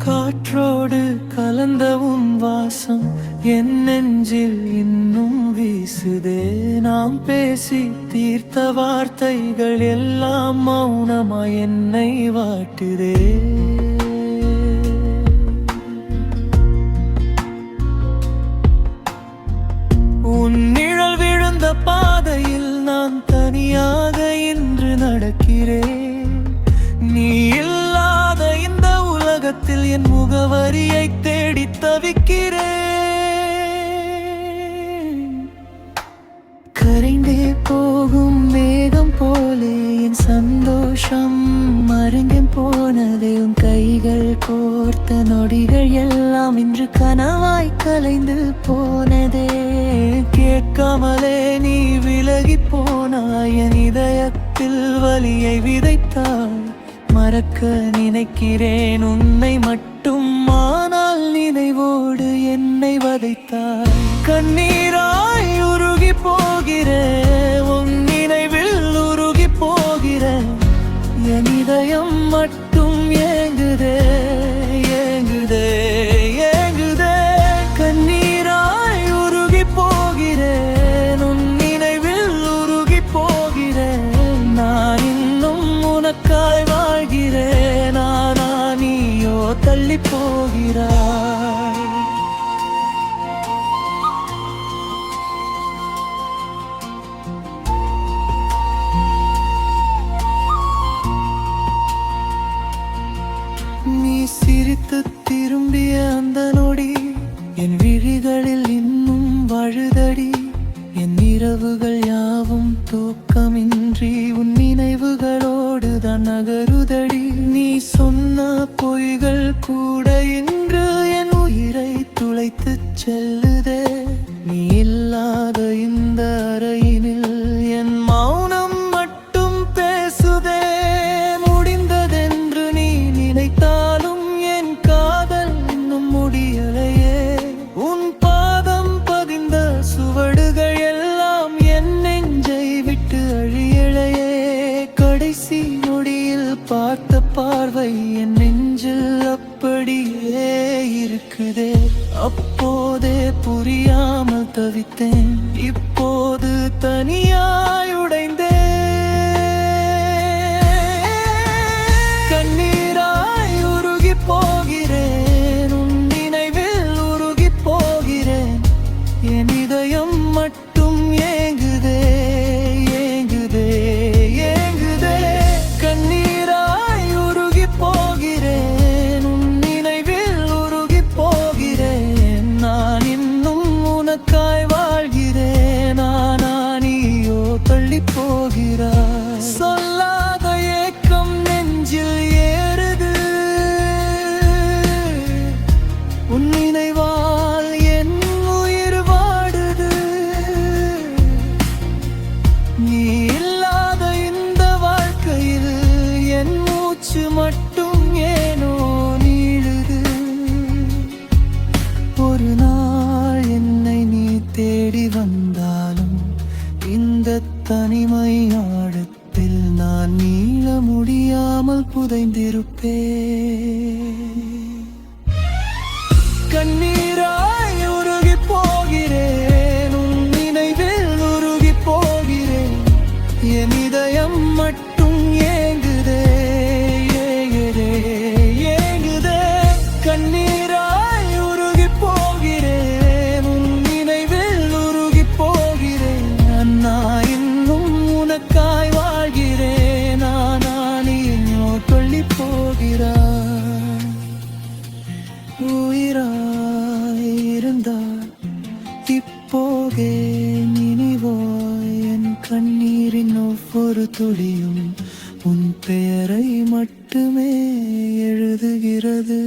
காற்றோடு கலந்த உன் வாசம் என் நெஞ்சில் இன்னும் வீசுதே. நாம் பேசி தீர்த்த வார்த்தைகள் எல்லாம் மௌனமாய் என்னை வாட்டுதே. உன் நிழல் விழுந்த பாதையில் நான் தனியாக இன்று நடக்கிறேன். நீ இல்லாத இந்த உலகத்தில் என் முகவரியை தேடி தவிக்கிறேன். கரைந்தே போகும் மேகம் போலே என் சந்தோஷம் மறைந்து போனதே. உன் கைகள் கோர்த்த நொடிகள் எல்லாம் இன்று கனவாய் கலைந்து போனதே. கேட்காமலே நீ விலகி போனாய், என் இதயத்தில் வலியை விதைத்தாய். மறக்க நினைக்கிறேன் உன்னை மட்டும், ஆனால் நினைவோடு என்னை வதைத்தாய். கண்ணீராய் உருகி போகிறேன், உன் நினைவில் உருகி போகிறேன். என் இதயம் மட்டும் ஏங்குதே ஏங்குதே ஏங்குதே. கண்ணீராய் உருகி போகிறேன், உன் நினைவில் உருகி போகிறேன். நான் இன்னும் உனக்காய் வாழ்கிறேன், ஆனா நீயோ தள்ளி போகிறாய். நீ சிரித்து திரும்பிய அந்த நொடி என் விழிகளில் இன்னும் வாழுதடி. என் இரவுகள் யாவும் தூக்கமின்றி உன் நினைவுகளோடு தான் நகருதடி. நீ சொன்ன பொய்கள் கூட இன்று என் உயிரை துளைத்து செல்லுதே. நீ இல்லாத இந்த அறையினில் என் மௌனம் மட்டும் பேசுதே. முடிந்ததென்று நீ நினைத்தாலும் என் காதல் இன்னும் முடியலையே. உன் பாதம் பதிந்த சுவடுகள் எல்லாம் என் நெஞ்சை விட்டு அழியலையே. கடைசி நொடியில் பார்த்த பார்வை என் நெஞ்சில் அப்படியே இருக்குதே. அப்போதே புரியாமல் தவித்தேன், இப்போது தனியாய் உடைந்தேன். கண்ணீராய் உருகி போகிறேன், உன் நினைவில் உருகி போகிறேன். என் இதயம் மட்டும் ஏங்குதே ஏங்குதே ஏங்குதே. கண்ணீராய் உருகி போகிறேன், உன் நினைவில் உருகி போகிறேன். நான் இன்னும் உனக்காய் வாழ்கிறேன், ஆனா நீயோ தள்ளி போகிறாய். சொல்லாத ஏக்கம் நெஞ்சில் ஏறுது, உன் நினைவால் என் உயிர் வாடுது. நீ இல்லாத இந்த வாழ்க்கையில் என் மூச்சு மட்டும் ஏனோ நீளுது. ஒரு நாள் என்னை நீ தேடி வந்தாலும் இந்த தனிமை ஆழத்தில் நான் நீள முடியாமல் புதைந்திருப்பேன். கண்ணீராய் உருகி போகிறேன், உன் நினைவில் உருகி போகிறேன். என் இதயம் மட்டும் ஏங்குதே ஏங்குதே ஏங்குதே. கண்ணீராய் உருகி போகிறேன், உன் நினைவில் உருகி போகிறேன். நான் இன்னும் உனக்காய் வாழ்கிறேன், ஆனா நீயோ தள்ளி போகிறாய். உயிராய் இருந்தால் இப்போதே நினைவாய். என் கண்ணீரின் ஒவ்வொரு துளியும் உன் பெயரை மட்டுமே எழுதுகிறது.